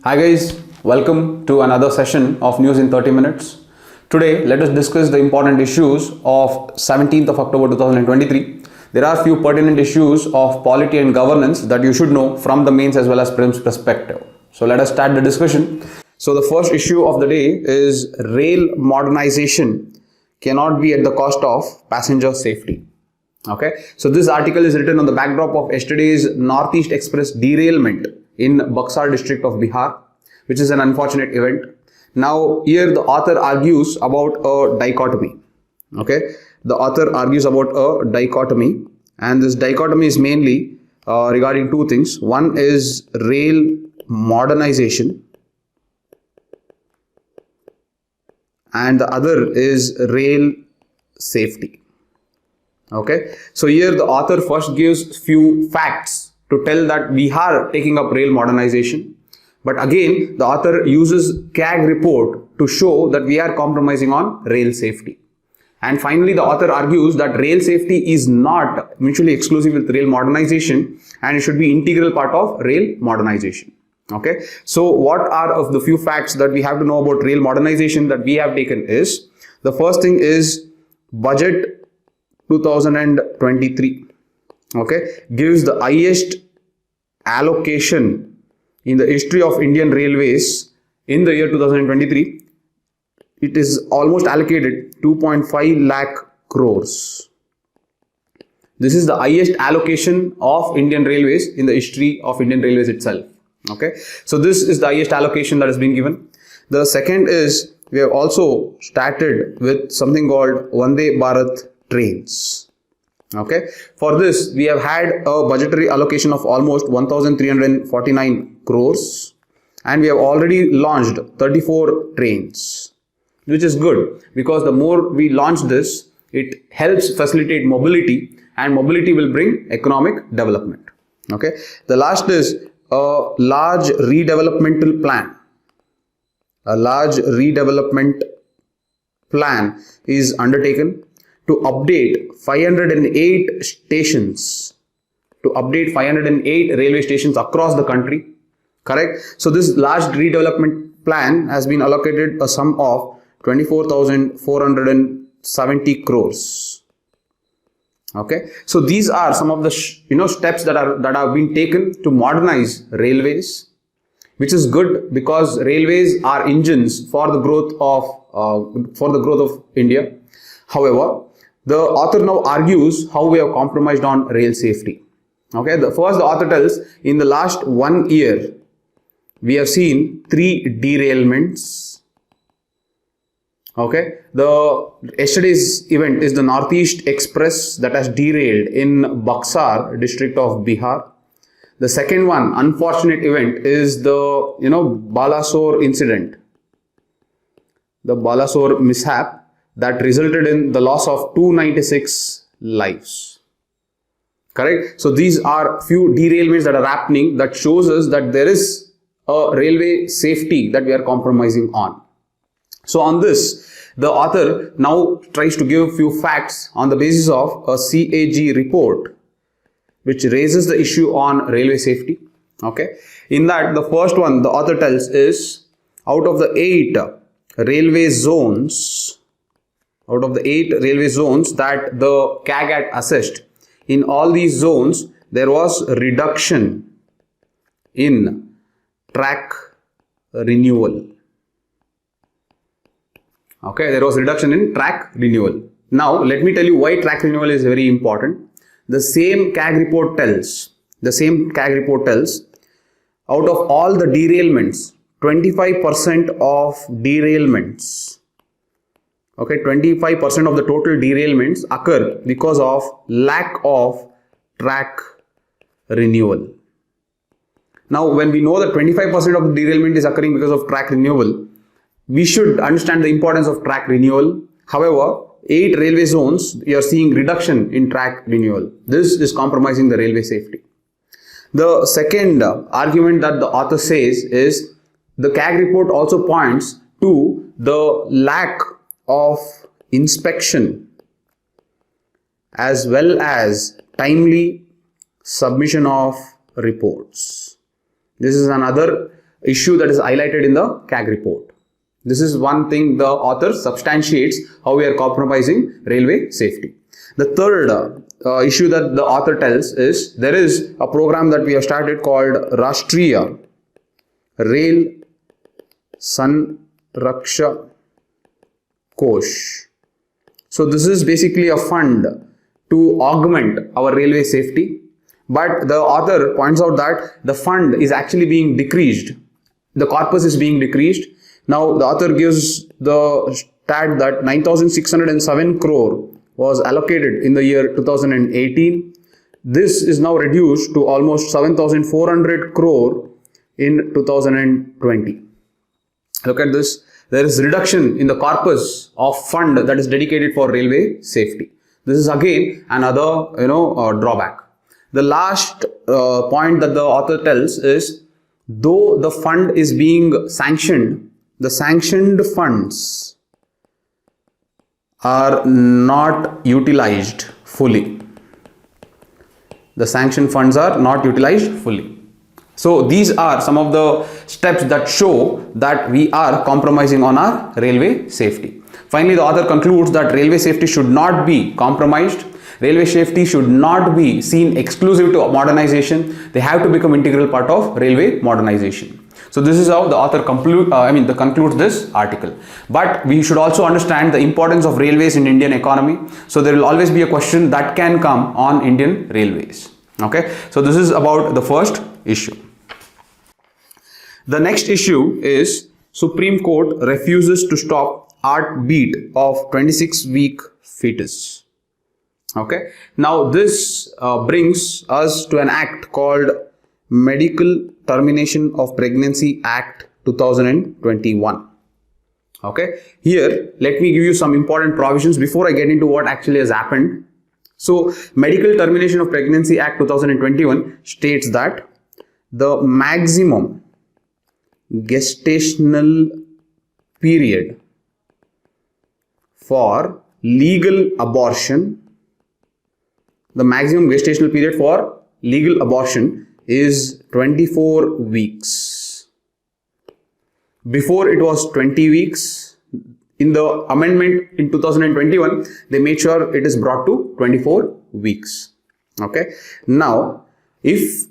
Hi guys, welcome to another session of News in 30 Minutes. Today, let us discuss the important issues of 17th of October 2023. There are few pertinent issues of polity and governance that you should know from the mains as well as prelims perspective. So let us start the discussion. So the first issue of the day is rail modernization cannot be at the cost of passenger safety. Okay, so this article is written on the backdrop of yesterday's Northeast Express derailment in Buxar district of Bihar, which is an unfortunate event. Now here the author argues about a dichotomy. Okay, the author argues about a dichotomy, and this dichotomy is mainly regarding two things. One is rail modernization and the other is rail safety. Okay, so here the author first gives few facts to tell that we are taking up rail modernization, but again the author uses CAG report to show that we are compromising on rail safety. And finally the author argues that rail safety is not mutually exclusive with rail modernization and it should be integral part of rail modernization. Okay, so what are of the few facts that we have to know about rail modernization that we have taken is, the first thing is budget 2023, okay, gives the highest allocation in the history of Indian Railways in the year 2023. It is almost allocated 2.5 lakh crores. This is the highest allocation of Indian Railways in the history of Indian Railways itself. Okay, so this is the highest allocation that has been given. The second is, we have also started with something called Vande Bharat trains. Okay, for this we have had a budgetary allocation of almost 1349 crores and we have already launched 34 trains, which is good because the more we launch this, it helps facilitate mobility and mobility will bring economic development. Okay, the last is a large redevelopmental plan. A large redevelopment plan is undertaken to update 508 stations, to update 508 railway stations across the country. Correct? So this large redevelopment plan has been allocated a sum of 24,470 crores. Okay, so these are some of the steps that have been taken to modernize railways, which is good because railways are engines for the growth of India. However, the author now argues how we have compromised on rail safety. Okay, first the author tells, in the last 1 year we have seen 3 derailments. Okay, yesterday's event is the Northeast Express that has derailed in Buxar district of Bihar. The second one, unfortunate event, is the Balasore incident, the Balasore mishap that resulted in the loss of 296 lives. Correct? So these are few derailments that are happening that shows us that there is a railway safety that we are compromising on. So on this, the author now tries to give few facts on the basis of a CAG report which raises the issue on railway safety. Okay, in that the first one the author tells is, out of the 8 railway zones that the CAG had assessed, in all these zones there was a reduction in track renewal. Okay, there was reduction in track renewal. Now let me tell you why track renewal is very important. The same CAG report tells, out of all the derailments, 25% of derailments, okay, 25% of the total derailments occur because of lack of track renewal. Now when we know that 25% of the derailment is occurring because of track renewal, we should understand the importance of track renewal. However, 8 railway zones, you are seeing reduction in track renewal. This is compromising the railway safety. The second argument that the author says is, the CAG report also points to the lack of inspection as well as timely submission of reports. This is another issue that is highlighted in the CAG report. This is one thing the author substantiates how we are compromising railway safety. The third issue that the author tells is there is a program that we have started called Rashtriya Rail Sanraksha Kosh. So this is basically a fund to augment our railway safety, but the author points out that the fund is actually being decreased. The corpus is being decreased. Now the author gives the stat that 9,607 crore was allocated in the year 2018. This is now reduced to almost 7,400 crore in 2020. Look at this. There is reduction in the corpus of fund that is dedicated for railway safety. This is again another drawback. The last point that the author tells is, though the fund is being sanctioned, the sanctioned funds are not utilized fully. The sanctioned funds are not utilized fully. So these are some of the steps that show that we are compromising on our railway safety. Finally, the author concludes that railway safety should not be compromised. Railway safety should not be seen exclusive to modernization. They have to become integral part of railway modernization. So this is how the author concludes this article. But we should also understand the importance of railways in Indian economy. So there will always be a question that can come on Indian railways. Okay, so this is about the first issue. The next issue is Supreme Court refuses to stop heartbeat of 26-week fetus. Okay, now this brings us to an act called Medical Termination of Pregnancy Act 2021. Okay, here let me give you some important provisions before I get into what actually has happened. So Medical Termination of Pregnancy Act 2021 states that the maximum gestational period for legal abortion, is 24 weeks. Before it was 20 weeks. In the amendment in 2021, they made sure it is brought to 24 weeks. Okay. Now, if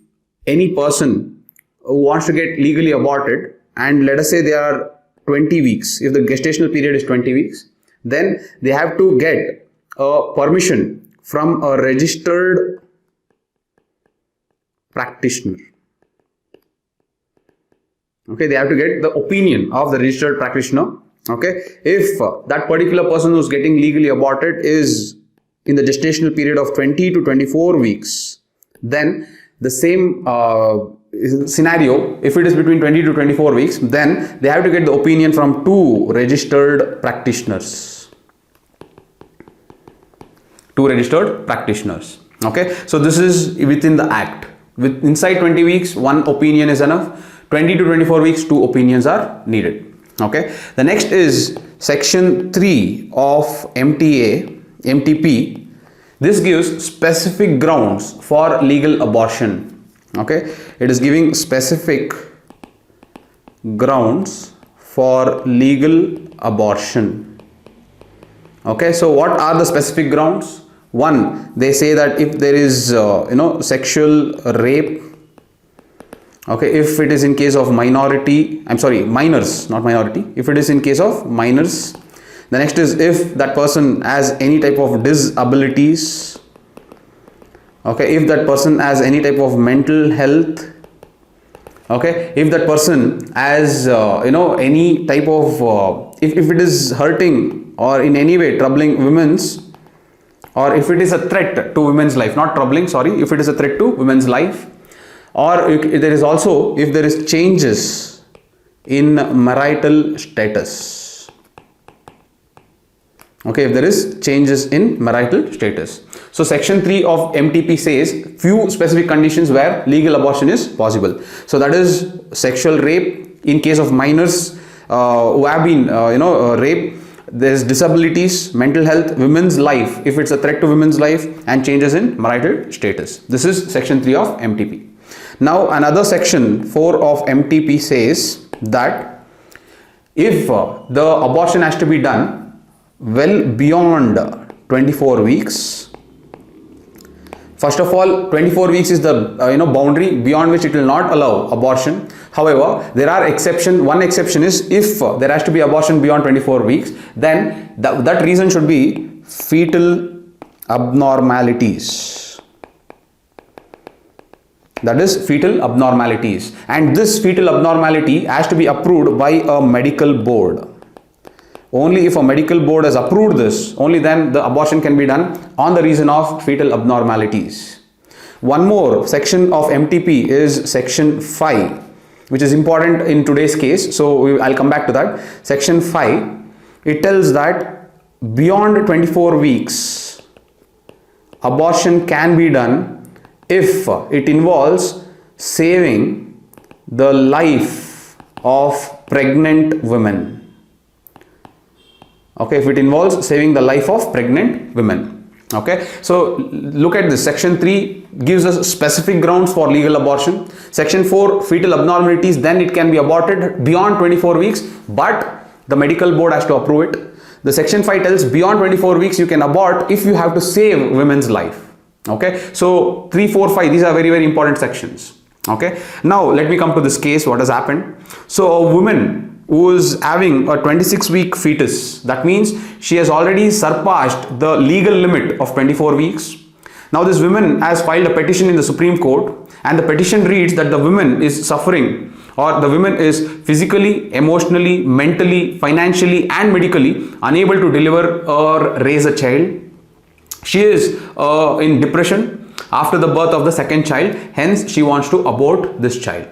any person who wants to get legally aborted, and let us say they are 20 weeks, if the gestational period is 20 weeks, then they have to get a permission from a registered practitioner. Okay, they have to get the opinion of the registered practitioner. Okay, if that particular person who's getting legally aborted is in the gestational period of 20 to 24 weeks, then the same scenario, if it is between 20 to 24 weeks, then they have to get the opinion from 2 registered practitioners. 2 registered practitioners. Okay, so this is within the act. With inside 20 weeks, 1 opinion is enough. 20 to 24 weeks, 2 opinions are needed. Okay, the next is section 3 of MTP. This gives specific grounds for legal abortion. Okay, it is giving specific grounds for legal abortion. Okay, so what are the specific grounds? One, they say that if there is sexual rape, okay, if it is in case of minors, not minority, if it is in case of minors. The next is if that person has any type of disabilities, okay, if that person has any type of mental health, okay, if that person has any type of if it is hurting or in any way troubling women's, or if it is a threat to women's life, not troubling, sorry, if it is a threat to women's life, or there is also if there is changes in marital status. Okay, if there is changes in marital status. So section 3 of MTP says few specific conditions where legal abortion is possible. So that is sexual rape in case of minors who have been raped. There is disabilities, mental health, women's life if it's a threat to women's life, and changes in marital status. This is section 3 of MTP. Now another section 4 of MTP says that if the abortion has to be done well beyond 24 weeks, first of all, 24 weeks is the boundary beyond which it will not allow abortion. However, there are exceptions. One exception is if there has to be abortion beyond 24 weeks, then that reason should be fetal abnormalities. That is fetal abnormalities, and this fetal abnormality has to be approved by a medical board. Only if a medical board has approved this, only then the abortion can be done on the reason of fetal abnormalities. One more section of MTP is section 5, which is important in today's case. So I'll come back to that. Section 5, it tells that beyond 24 weeks, abortion can be done if it involves saving the life of pregnant women. Okay, if it involves saving the life of pregnant women. Okay, so look at this. Section 3 gives us specific grounds for legal abortion. Section 4, fetal abnormalities, then it can be aborted beyond 24 weeks, but the medical board has to approve it. The section 5 tells beyond 24 weeks you can abort if you have to save women's life. Okay, so 3, 4, 5, these are very, very important sections. Okay, now let me come to this case. What has happened? So a woman who is having a 26-week fetus, that means she has already surpassed the legal limit of 24 weeks. Now this woman has filed a petition in the Supreme Court, and the petition reads that the woman is suffering, or the woman is physically, emotionally, mentally, financially and medically unable to deliver or raise a child. She is in depression after the birth of the second child, hence she wants to abort this child.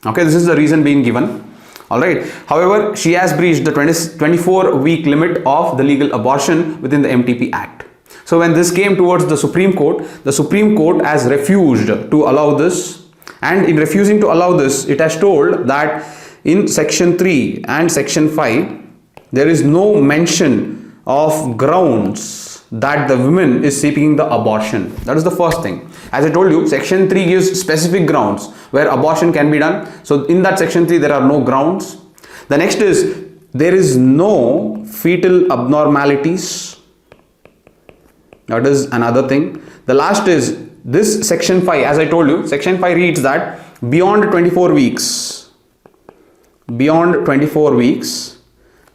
Okay, this is the reason being given. Alright, however, she has breached the 24-week limit of the legal abortion within the MTP Act. So when this came towards the Supreme Court has refused to allow this, and in refusing to allow this, it has told that in section 3 and section 5, there is no mention of grounds that the woman is seeking the abortion. That is the first thing. As I told you, section 3 gives specific grounds where abortion can be done. So in that section 3, there are no grounds. The next is, there is no fetal abnormalities. That is another thing. The last is, this section 5, as I told you, section 5 reads that beyond 24 weeks,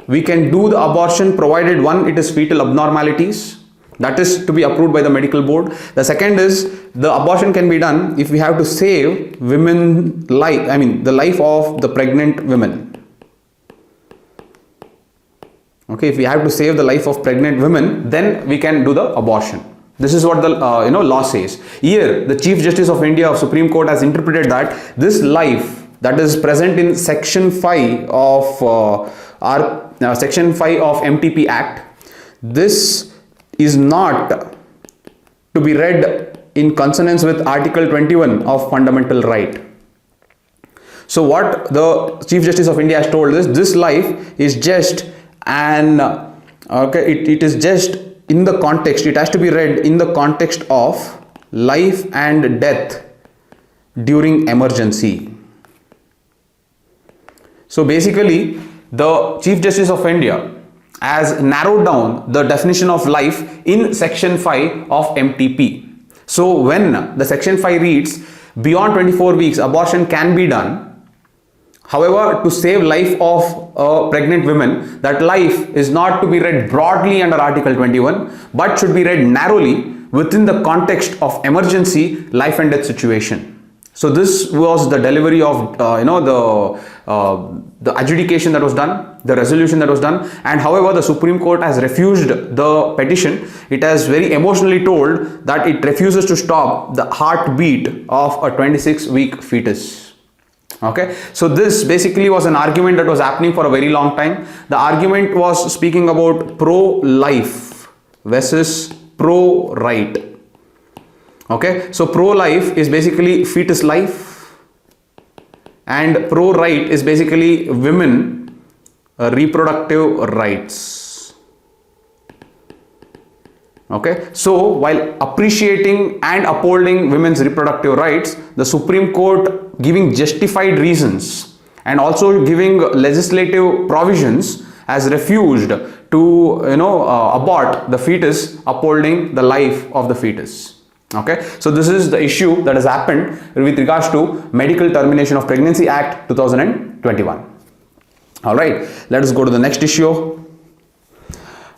we can do the abortion provided, one, it is fetal abnormalities. That is to be approved by the medical board. The second is, the abortion can be done if we have to save women's life, the life of the pregnant women. Okay, if we have to save the life of pregnant women, then we can do the abortion. This is what the law says. Here, the Chief Justice of India of Supreme Court has interpreted that this life that is present in section 5 of section 5 of MTP Act, this is not to be read in consonance with Article 21 of Fundamental Right. So what the Chief Justice of India has told is, this life is just it is just in the context, it has to be read in the context of life and death during emergency. So basically, the Chief Justice of India has narrowed down the definition of life in section 5 of MTP. So when the section 5 reads, beyond 24 weeks abortion can be done, however, to save life of pregnant women, that life is not to be read broadly under Article 21, but should be read narrowly within the context of emergency life and death situation. So this was the delivery of the adjudication that was done, the resolution that was done, and however the Supreme Court has refused the petition. It has very emotionally told that it refuses to stop the heartbeat of a 26-week fetus. Okay, so this basically was an argument that was happening for a very long time. The argument was speaking about pro-life versus pro-right. Okay, so pro-life is basically fetus life, and pro-right is basically women reproductive rights. Okay, so while appreciating and upholding women's reproductive rights, the Supreme Court giving justified reasons and also giving legislative provisions has refused to abort the fetus, upholding the life of the fetus. Okay, so this is the issue that has happened with regards to Medical Termination of Pregnancy Act 2021. All right, let us go to the next issue.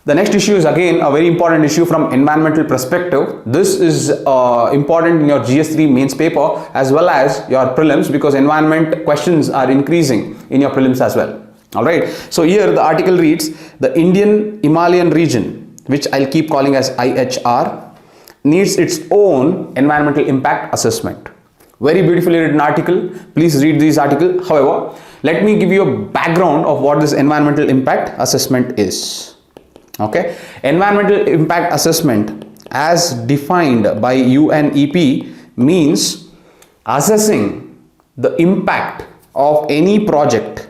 The next issue is again a very important issue from environmental perspective. This is important in your GS3 mains paper as well as your prelims, because environment questions are increasing in your prelims as well. All right, so here the article reads, the Indian Himalayan region, which I'll keep calling as IHR, needs its own environmental impact assessment. Very beautifully written article. Please read this article. However, let me give you a background of what this environmental impact assessment is. Okay, environmental impact assessment as defined by UNEP means assessing the impact of any project,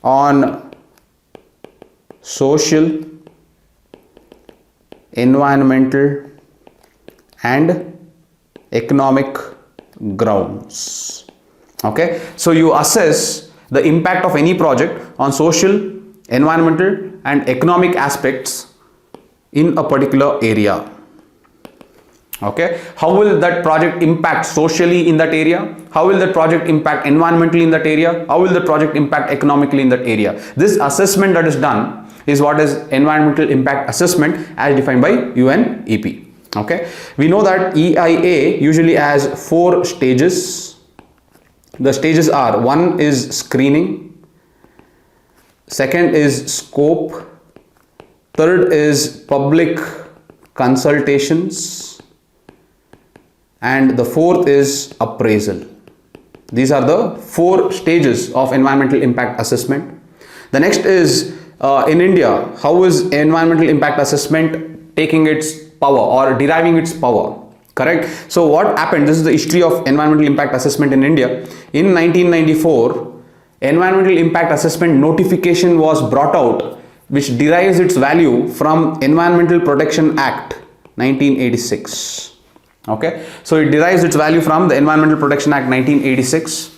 on social, environmental and economic grounds. Okay, so you assess the impact of any project on social, environmental and economic aspects in a particular area. Okay, how will that project impact socially in that area? How will that project impact environmentally in that area? How will the project impact economically in that area? This assessment that is done is what is environmental impact assessment as defined by UNEP. Okay, we know that EIA usually has 4 stages. The stages are: one is screening, second is scope, third is public consultations, and the fourth is appraisal. These are the 4 stages of environmental impact assessment. The next is in India, how is environmental impact assessment taking its power or deriving its power? Correct. So what happened, this is the history of environmental impact assessment in India. In 1994, environmental impact assessment notification was brought out, which derives its value from Environmental Protection Act 1986. Okay, so it derives its value from the Environmental Protection Act 1986.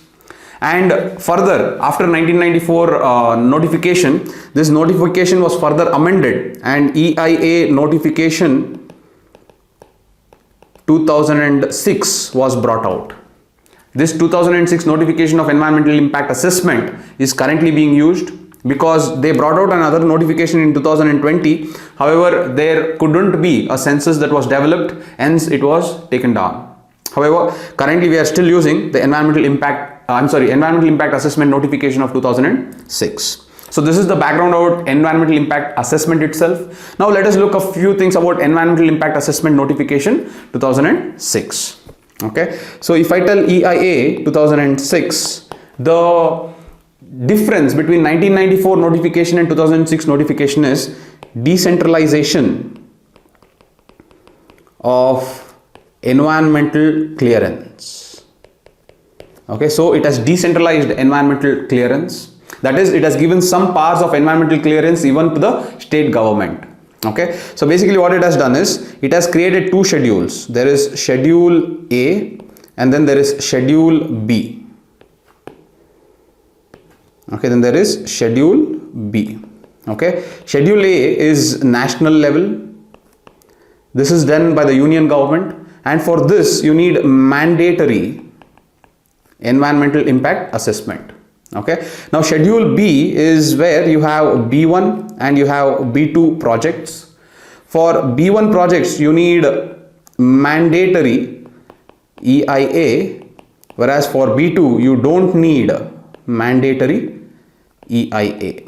And further, after 1994 notification, this notification was further amended and EIA notification 2006 was brought out. This 2006 notification of environmental impact assessment is currently being used because they brought out another notification in 2020. However, there couldn't be a census that was developed, hence it was taken down. However, currently we are still using the environmental impact assessment notification of 2006. So this is the background about environmental impact assessment itself. Now let us look a few things about environmental impact assessment notification 2006. Okay, so if I tell EIA 2006, the difference between 1994 notification and 2006 notification is decentralization of environmental clearance. Okay, so it has decentralized environmental clearance. That is, it has given some powers of environmental clearance even to the state government. Okay, so basically what it has done is it has created 2 schedules. There is Schedule A and then there is Schedule B. Okay, then there is Schedule B. Okay, Schedule A is national level. This is done by the union government, and for this you need mandatory environmental impact assessment. Okay, now Schedule B is where you have B1 and you have B2 projects. For B1 projects you need mandatory EIA, whereas for B2 you don't need mandatory EIA.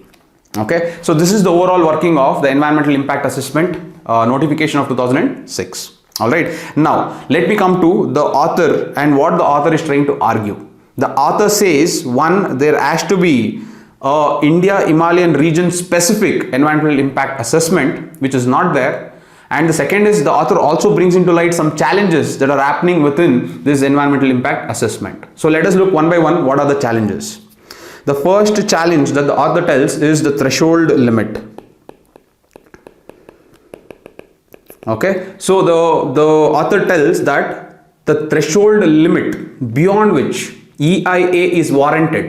Okay, so this is the overall working of the environmental impact assessment notification of 2006. All right, now let me come to the author and what the author is trying to argue. The author says, one, there has to be a India Himalayan region specific environmental impact assessment, which is not there. And the second is the author also brings into light some challenges that are happening within this environmental impact assessment. So let us look one by one, what are the challenges. The first challenge that the author tells is the threshold limit. Okay, so the author tells that the threshold limit beyond which EIA is warranted,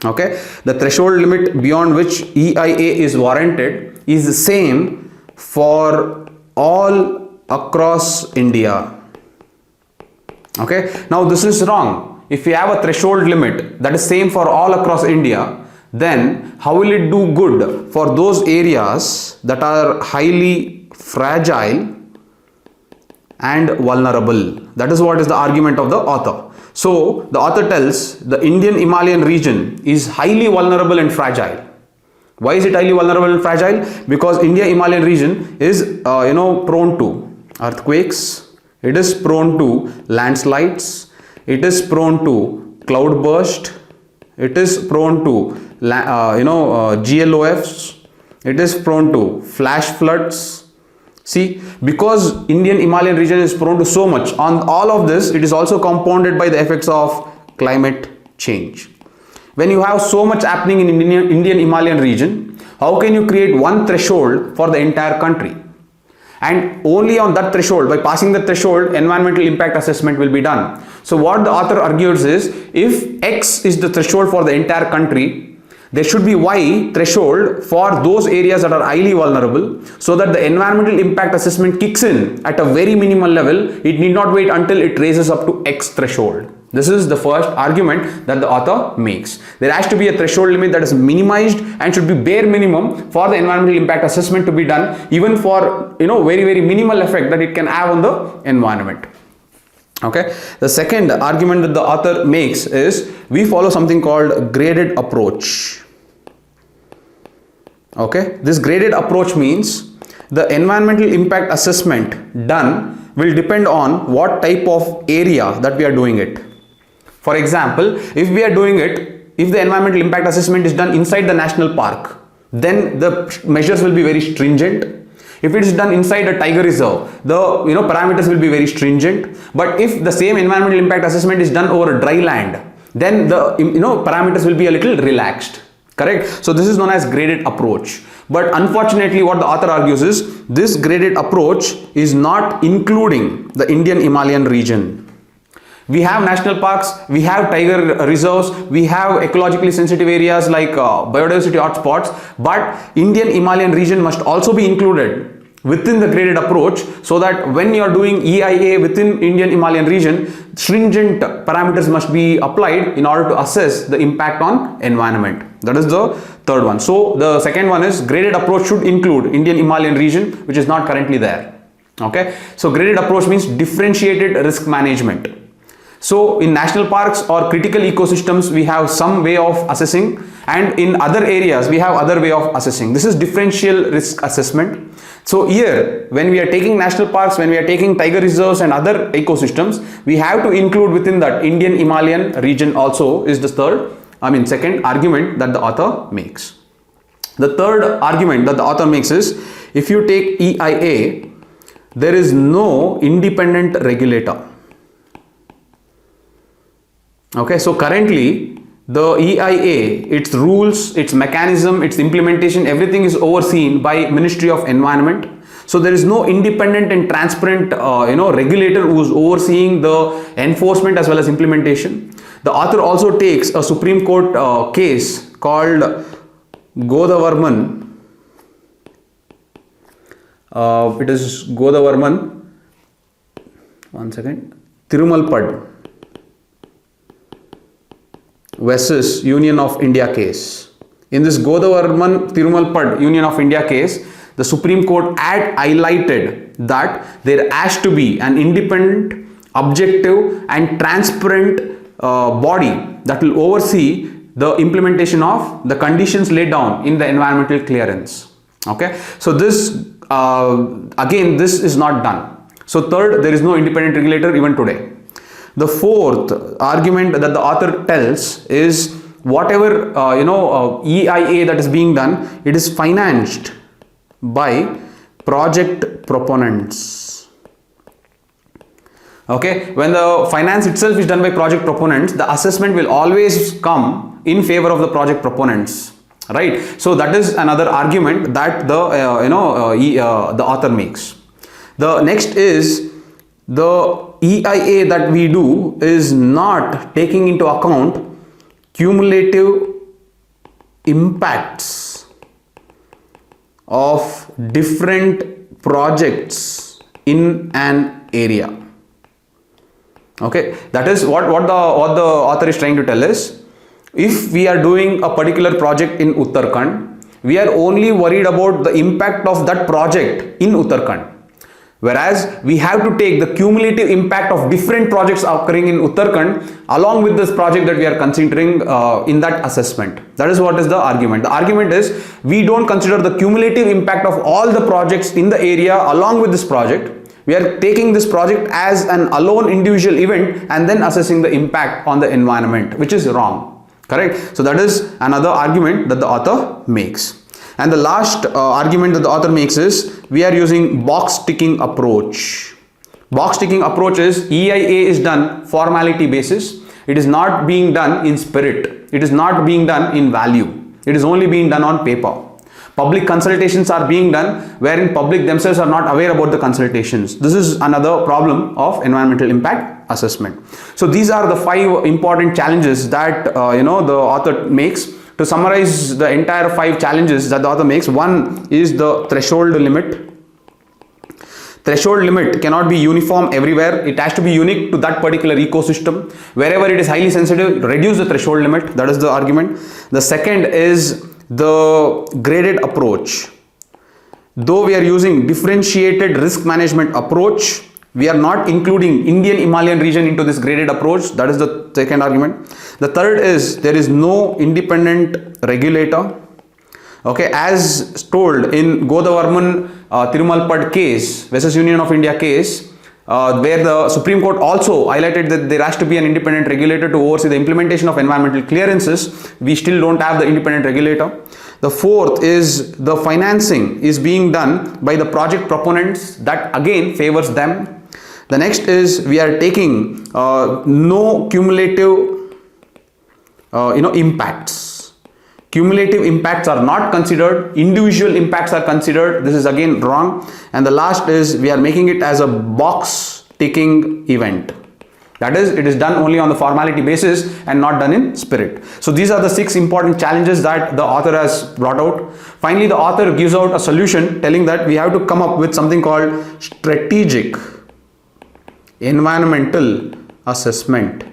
okay, the threshold limit beyond which EIA is warranted is the same for all across India. Okay, now this is wrong. If we have a threshold limit that is same for all across India, then how will it do good for those areas that are highly fragile and vulnerable? That is what is the argument of the author. So the author tells the Indian Himalayan region is highly vulnerable and fragile. Why is it highly vulnerable and fragile? Because India Himalayan region is prone to earthquakes, it is prone to landslides, it is prone to cloud burst, it is prone to GLOFs, it is prone to flash floods. See, because Indian Himalayan region is prone to so much, on all of this it is also compounded by the effects of climate change. When you have so much happening in Indian Himalayan region, how can you create one threshold for the entire country? And only on that threshold, by passing the threshold, environmental impact assessment will be done. So what the author argues is, if X is the threshold for the entire country, there should be Y threshold for those areas that are highly vulnerable, so that the environmental impact assessment kicks in at a very minimal level. It need not wait until it raises up to X threshold. This is the first argument that the author makes. There has to be a threshold limit that is minimized and should be bare minimum for the environmental impact assessment to be done, even for very minimal effect that it can have on the environment. Okay. The second argument that the author makes is, we follow something called graded approach. Okay, this graded approach means the environmental impact assessment done will depend on what type of area that we are doing it. For example, if we are doing it, if the environmental impact assessment is done inside the national park, then the measures will be very stringent. If it is done inside a tiger reserve, the parameters will be very stringent. But if the same environmental impact assessment is done over a dry land, then the parameters will be a little relaxed. Correct? So this is known as graded approach. But unfortunately, what the author argues is, this graded approach is not including the Indian Himalayan region. We have national parks, we have tiger reserves, we have ecologically sensitive areas like biodiversity hotspots, but Indian Himalayan region must also be included within the graded approach, so that when you are doing EIA within Indian Himalayan region, stringent parameters must be applied in order to assess the impact on environment. That is the third one. So the second one is, graded approach should include Indian Himalayan region, which is not currently there. Okay, so graded approach means differentiated risk management. So in national parks or critical ecosystems, we have some way of assessing, and in other areas we have other way of assessing. This is differential risk assessment. So here, when we are taking national parks, when we are taking tiger reserves and other ecosystems, we have to include within that Indian Himalayan region also, is the second argument that the author makes. The third argument that the author makes is, if you take EIA, there is no independent regulator. Okay, so currently the EIA, its rules, its mechanism, its implementation, everything is overseen by Ministry of Environment. So there is no independent and transparent regulator who is overseeing the enforcement as well as implementation. The author also takes a Supreme Court case called Godavarman. It is Godavarman. Tirumalpad versus Union of India case. In this Godavarman Tirumalpad Union of India case, the Supreme Court had highlighted that there has to be an independent, objective and transparent body that will oversee the implementation of the conditions laid down in the environmental clearance. Okay, so this again, this is not done. So third, there is no independent regulator even today. The fourth argument that the author tells is, whatever EIA that is being done, it is financed by project proponents. Okay, when the finance itself is done by project proponents, the assessment will always come in favor of the project proponents, right? So that is another argument that the the author makes. The next is the EIA that we do is not taking into account cumulative impacts of different projects in an area. Okay, that is what the author is trying to tell is, if we are doing a particular project in Uttarakhand, we are only worried about the impact of that project in Uttarakhand. Whereas we have to take the cumulative impact of different projects occurring in Uttarakhand along with this project that we are considering in that assessment. That is what is the argument. The argument is, we don't consider the cumulative impact of all the projects in the area along with this project. We are taking this project as an alone individual event and then assessing the impact on the environment, which is wrong. Correct? So that is another argument that the author makes. And the last argument that the author makes is, we are using box ticking approach. Box ticking approach is, EIA is done formality basis. It is not being done in spirit. It is not being done in value. It is only being done on paper. Public consultations are being done wherein public themselves are not aware about the consultations. This is another problem of environmental impact assessment. So these are the 5 important challenges that the author makes. To summarize the entire 5 challenges that the author makes, one is the threshold limit. Threshold limit cannot be uniform everywhere. It has to be unique to that particular ecosystem. Wherever it is highly sensitive, reduce the threshold limit. That is the argument. The second is the graded approach. Though we are using differentiated risk management approach, we are not including Indian Himalayan region into this graded approach. That is the second argument. The third is, there is no independent regulator. Okay, as told in Godavarman Tirumalpad case versus Union of India case, where the Supreme Court also highlighted that there has to be an independent regulator to oversee the implementation of environmental clearances. We still don't have the independent regulator. The fourth is, the financing is being done by the project proponents. That again favors them. The next is, we are taking no cumulative impacts. Cumulative impacts are not considered, individual impacts are considered. This is again wrong. And the last is, we are making it as a box ticking event. That is, it is done only on the formality basis and not done in spirit. So these are the 6 important challenges that the author has brought out. Finally, the author gives out a solution telling that we have to come up with something called strategic environmental assessment.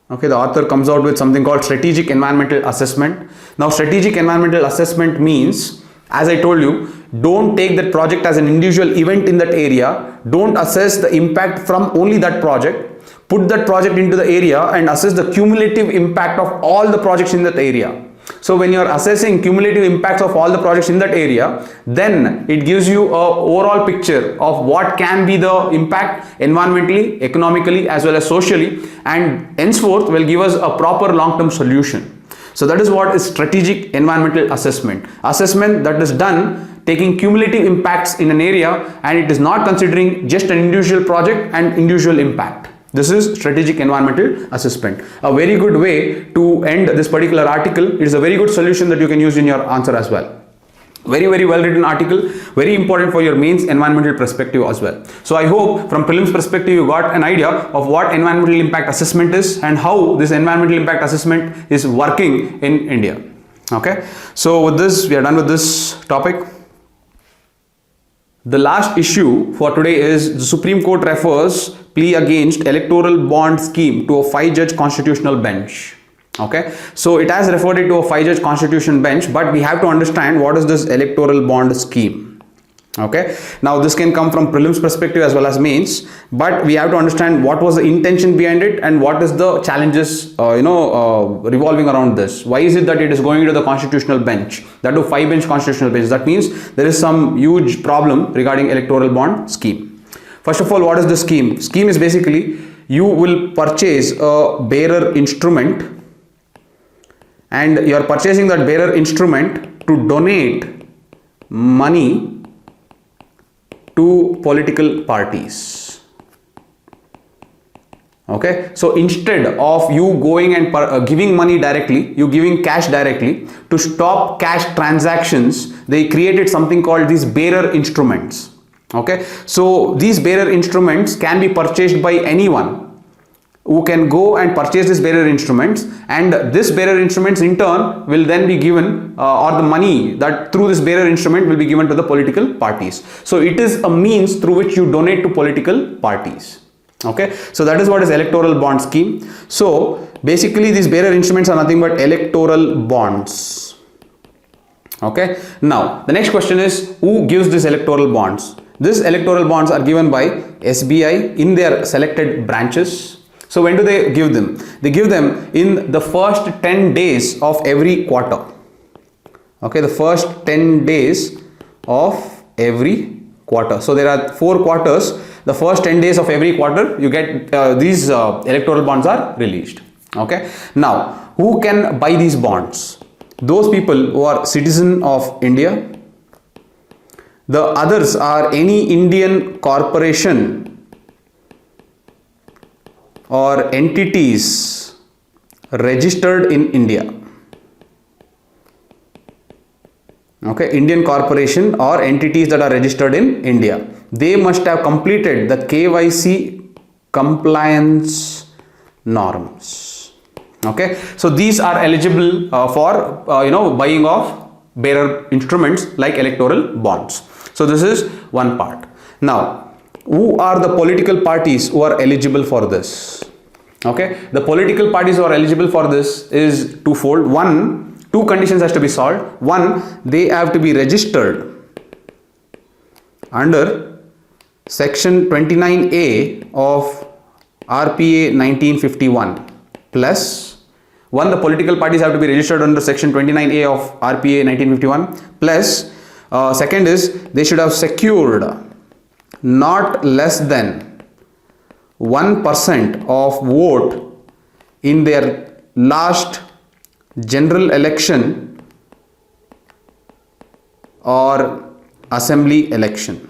Okay, the author comes out with something called strategic environmental assessment. Now, strategic environmental assessment means, as I told you, don't take that project as an individual event in that area. Don't assess the impact from only that project. Put that project into the area and assess the cumulative impact of all the projects in that area. So when you are assessing cumulative impacts of all the projects in that area, then it gives you a overall picture of what can be the impact environmentally, economically, as well as socially, and henceforth will give us a proper long-term solution. So that is what is strategic environmental assessment. Assessment that is done taking cumulative impacts in an area, and it is not considering just an individual project and individual impact. This is strategic environmental assessment. A very good way to end this particular article. It is a very good solution that you can use in your answer as well. Very, very well written article, very important for your mains environmental perspective as well. So I hope from prelims perspective you got an idea of what environmental impact assessment is and how this environmental impact assessment is working in India. Okay, so with this we are done with this topic. The last issue for today is the Supreme Court refers plea against Electoral Bond scheme to a 5-judge constitutional bench. Okay, so it has referred it to a 5-judge constitution bench, but we have to understand what is this Electoral Bond scheme. Okay, now this can come from prelims perspective as well as mains, but we have to understand what was the intention behind it and what is the challenges revolving around this. Why is it that it is going to the constitutional bench, that to 5-bench constitutional bench? That means there is some huge problem regarding Electoral Bond scheme. First of all, what is the scheme? Scheme is basically you will purchase a bearer instrument, and you are purchasing that bearer instrument to donate money to to political parties. Okay, so instead of you going and giving money directly, you giving cash directly, to stop cash transactions, they created something called these bearer instruments. Okay, so these bearer instruments can be purchased by anyone who can go and purchase these bearer instruments, and this bearer instruments in turn will then be given or the money that through this bearer instrument will be given to the political parties. So it is a means through which you donate to political parties. Okay, so that is what is electoral bond scheme. So basically these bearer instruments are nothing but electoral bonds. Okay, now the next question is, who gives these electoral bonds? These electoral bonds are given by SBI in their selected branches. So when do they give them? They give them in the first 10 days of every quarter. Okay, the first 10 days of every quarter. So there are 4 quarters. The first 10 days of every quarter you get these electoral bonds are released. Okay, now who can buy these bonds? Those people who are citizen of India. The others are any Indian corporation or entities registered in India. Okay, Indian corporation or entities that are registered in India. They must have completed the KYC compliance norms. Okay, so these are eligible for buying of bearer instruments like electoral bonds. So this is one part. Now, who are the political parties who are eligible for this? Okay, the political parties who are eligible for this is twofold. One, 2 conditions has to be solved. One, they have to be registered under section 29A of RPA 1951 plus one, the political parties have to be registered under section 29A of RPA 1951 plus second is they should have secured not less than 1% of vote in their last general election or assembly election.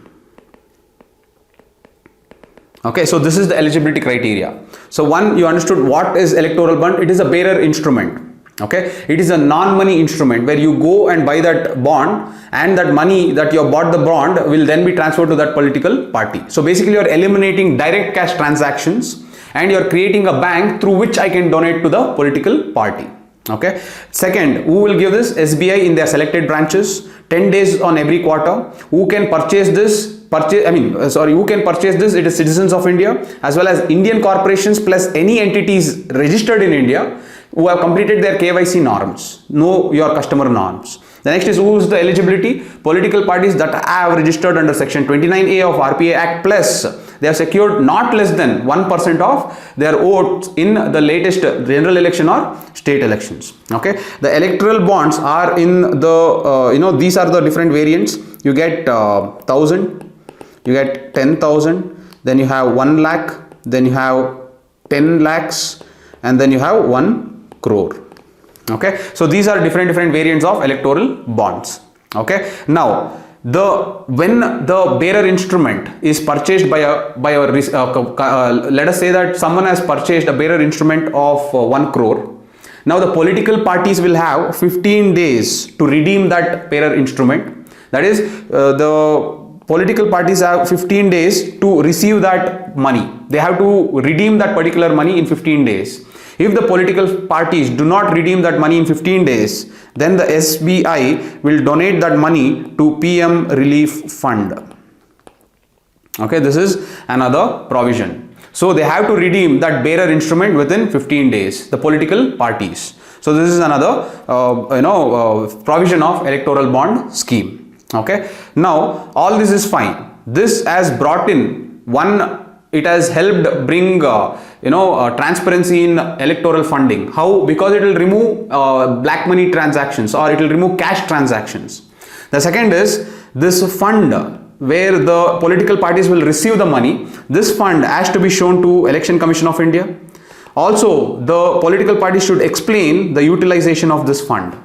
Okay, so this is the eligibility criteria. So one, you understood what is electoral bond. It is a bearer instrument. Okay, it is a non-money instrument where you go and buy that bond, and that money that you have bought the bond will then be transferred to that political party. So basically you are eliminating direct cash transactions and you are creating a bank through which I can donate to the political party. Okay, second, who will give this? SBI in their selected branches, 10 days on every quarter. Who can purchase this? Who can purchase this? It is citizens of India as well as Indian corporations plus any entities registered in India who have completed their KYC norms, know your customer norms. The next is who is the eligibility? Political parties that have registered under section 29A of RPA Act plus they have secured not less than 1% of their votes in the latest general election or state elections. Okay, the electoral bonds are in the these are the different variants. You get 1,000, you get 10,000, then you have 1 lakh, then you have 10 lakhs, and then you have 1 crore. Okay, so these are different variants of electoral bonds. Okay, now when the bearer instrument is purchased by a let us say that someone has purchased a bearer instrument of 1 crore. Now the political parties will have 15 days to redeem that bearer instrument. That is, the political parties have 15 days to receive that money. They have to redeem that particular money in 15 days. If the political parties do not redeem that money in 15 days, then the SBI will donate that money to PM Relief Fund. Okay, this is another provision. So they have to redeem that bearer instrument within 15 days, the political parties. So this is another provision of electoral bond scheme. Okay, now all this is fine. This has brought in it has helped bring transparency in electoral funding. How? Because it will remove black money transactions or it will remove cash transactions. The second is this fund where the political parties will receive the money. This fund has to be shown to Election Commission of India. Also, the political parties should explain the utilization of this fund.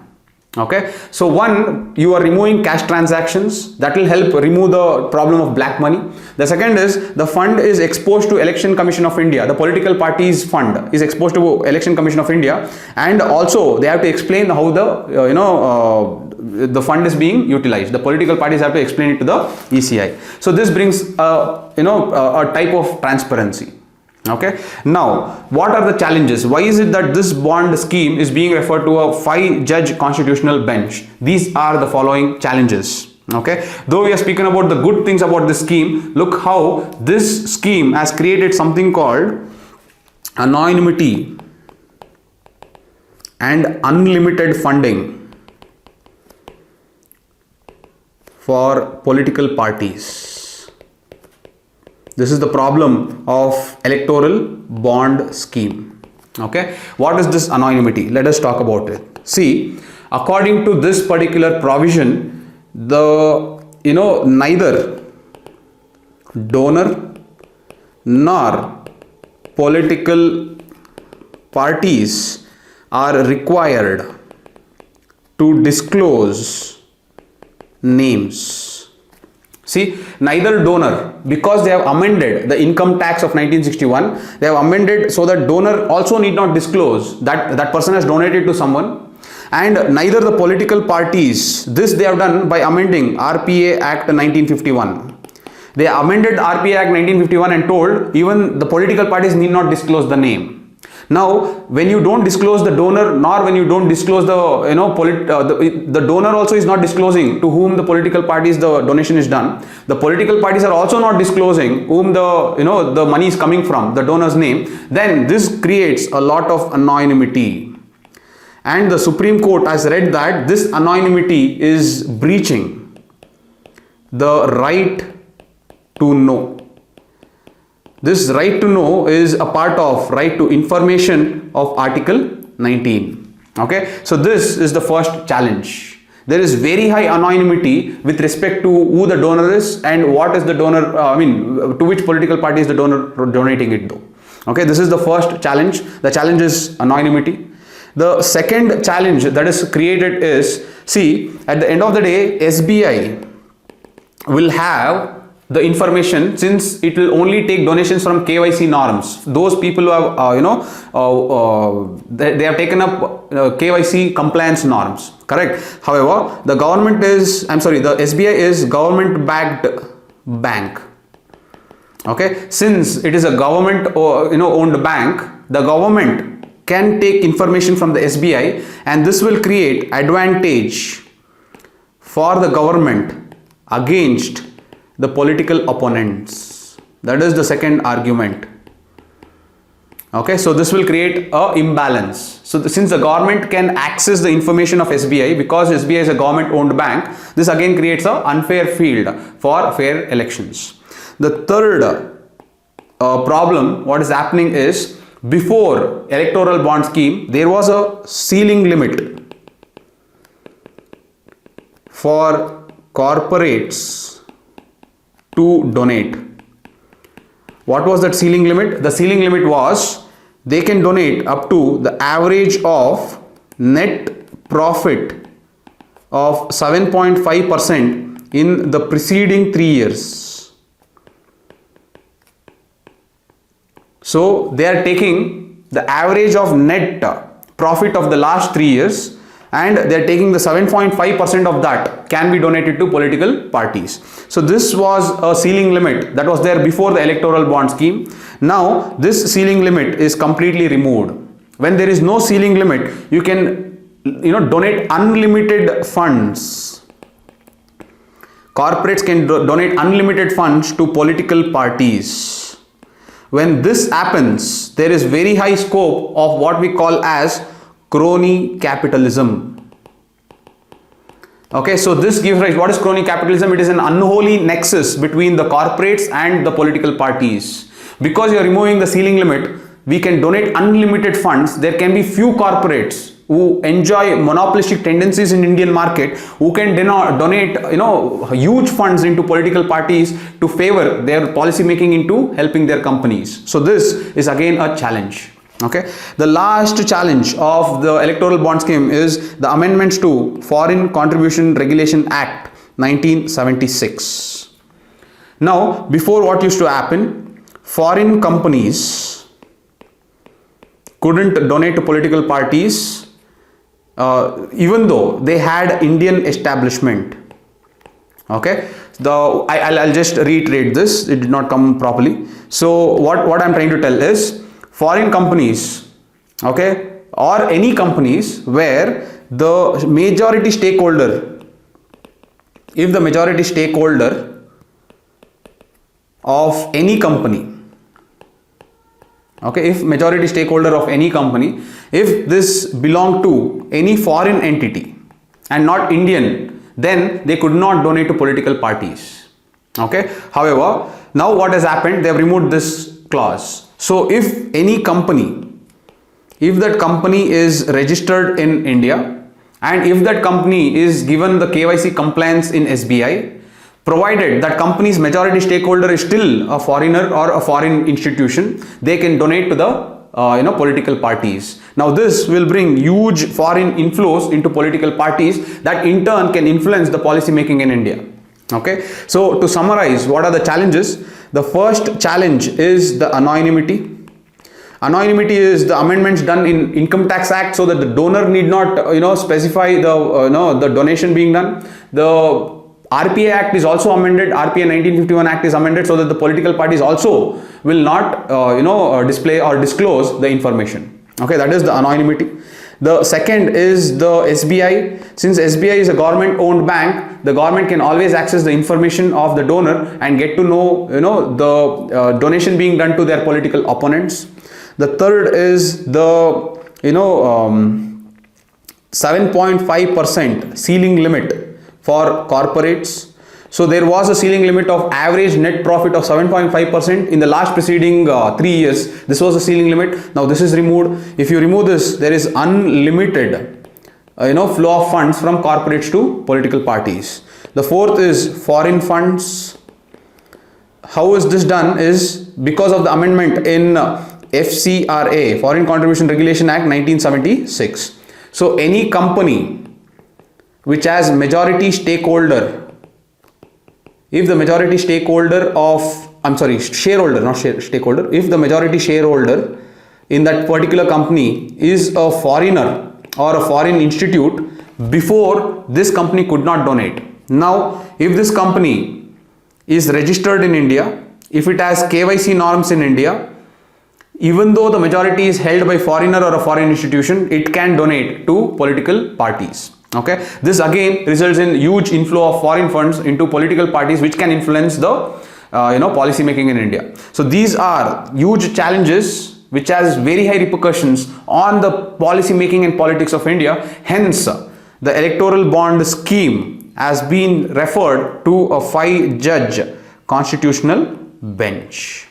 Okay, so one, you are removing cash transactions, that will help remove the problem of black money. The second is the fund is exposed to Election Commission of India, the political parties fund is exposed to Election Commission of India, and also they have to explain how the fund is being utilized. The political parties have to explain it to the ECI. So this brings a type of transparency. Okay, now what are the challenges? Why is it that this bond scheme is being referred to a 5-judge constitutional bench? These are the following challenges. Okay, though we are speaking about the good things about this scheme, look how this scheme has created something called anonymity and unlimited funding for political parties. This is the problem of electoral bond scheme. Okay, what is this anonymity? Let us talk about it. See, according to this particular provision, neither donor nor political parties are required to disclose names. See, neither donor, because they have amended the Income Tax of 1961, they have amended so that donor also need not disclose that that person has donated to someone, and neither the political parties. This they have done by amending RPA Act 1951. They amended RPA Act 1951 and told even the political parties need not disclose the name. Now, when you don't disclose the donor, nor when you don't disclose the donor also is not disclosing to whom the political parties the donation is done. The political parties are also not disclosing whom the money is coming from, the donor's name. Then this creates a lot of anonymity, and the Supreme Court has read that this anonymity is breaching the right to know. This right to know is a part of right to information of Article 19. Okay, so this is the first challenge. There is very high anonymity with respect to who the donor is and what is the donor, to which political party is the donor donating it though. Okay, this is the first challenge. The challenge is anonymity. The second challenge that is created is, see, at the end of the day, SBI will have the information, since it will only take donations from KYC norms. Those people who have they have taken up KYC compliance norms, correct? However, the SBI is government backed bank. Okay, since it is a government owned bank, the government can take information from the SBI, and this will create advantage for the government against the political opponents. That is the second argument. Okay, so this will create a imbalance. So since the government can access the information of SBI, because SBI is a government owned bank, this again creates an unfair field for fair elections. The third problem, what is happening is, before electoral bond scheme, there was a ceiling limit for corporates to donate. What was that ceiling limit? The ceiling limit was they can donate up to the average of net profit of 7.5% in the preceding 3 years. So they are taking the average of net profit of the last 3 years, and they are taking the 7.5% of that can be donated to political parties. So this was a ceiling limit that was there before the electoral bond scheme. Now this ceiling limit is completely removed. When there is no ceiling limit, you can donate unlimited funds. Corporates can donate unlimited funds to political parties. When this happens, there is very high scope of what we call as crony capitalism. Okay, so this gives rise. What is crony capitalism? It is an unholy nexus between the corporates and the political parties. Because you are removing the ceiling limit, we can donate unlimited funds. There can be few corporates who enjoy monopolistic tendencies in Indian market, who can donate huge funds into political parties to favor their policy making into helping their companies. So this is again a challenge. Okay, the last challenge of the electoral bond scheme is the amendments to Foreign Contribution Regulation Act 1976. Now, before, what used to happen, foreign companies couldn't donate to political parties even though they had Indian establishment. Okay, I'll just reiterate this, it did not come properly. So what I'm trying to tell is, foreign companies, okay, or any companies where the majority stakeholder, if the majority stakeholder of any company, okay, if majority stakeholder of any company, if this belonged to any foreign entity and not Indian, then they could not donate to political parties. Okay, however, now what has happened, they have removed this clause. So if any company, if that company is registered in India and if that company is given the KYC compliance in SBI, provided that company's majority stakeholder is still a foreigner or a foreign institution, they can donate to the political parties. Now this will bring huge foreign inflows into political parties that in turn can influence the policy making in India. Okay, so to summarize, what are the challenges? The first challenge is the anonymity. Anonymity is the amendments done in Income Tax Act so that the donor need not specify the donation being done. The RPA Act is also amended. RPA 1951 Act is amended so that the political parties also will not display or disclose the information. Okay, that is the anonymity. The second is the SBI. Since SBI is a government owned bank, the government can always access the information of the donor and get to know the donation being done to their political opponents. The third is the 7.5% ceiling limit for corporates. So there was a ceiling limit of average net profit of 7.5% in the last preceding 3 years. This was the ceiling limit. Now this is removed. If you remove this, there is unlimited flow of funds from corporates to political parties. The fourth is foreign funds. How is this done? Is because of the amendment in FCRA, Foreign Contribution Regulation Act 1976. So any company which has majority stakeholder, if the majority stakeholder of, shareholder, not stakeholder, if the majority shareholder in that particular company is a foreigner or a foreign institute, before this company could not donate. Now, if this company is registered in India, if it has KYC norms in India, even though the majority is held by foreigner or a foreign institution, it can donate to political parties. Okay, this again results in huge inflow of foreign funds into political parties, which can influence the policy making in India. So these are huge challenges which has very high repercussions on the policy making and politics of India. Hence, the electoral bond scheme has been referred to a 5-judge constitutional bench.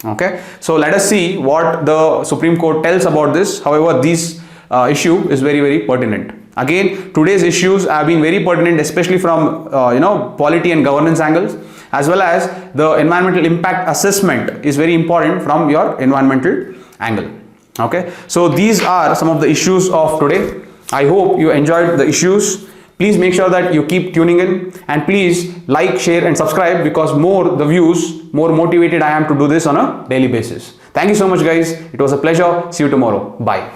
Okay, so let us see what the Supreme Court tells about this. However, this issue is very, very pertinent. Again, today's issues have been very pertinent, especially from polity and governance angles, as well as the environmental impact assessment is very important from your environmental angle. Okay, so these are some of the issues of today. I hope you enjoyed the issues. Please make sure that you keep tuning in, and please like, share and subscribe, because more the views, more motivated I am to do this on a daily basis. Thank you so much guys. It was a pleasure. See you tomorrow. Bye.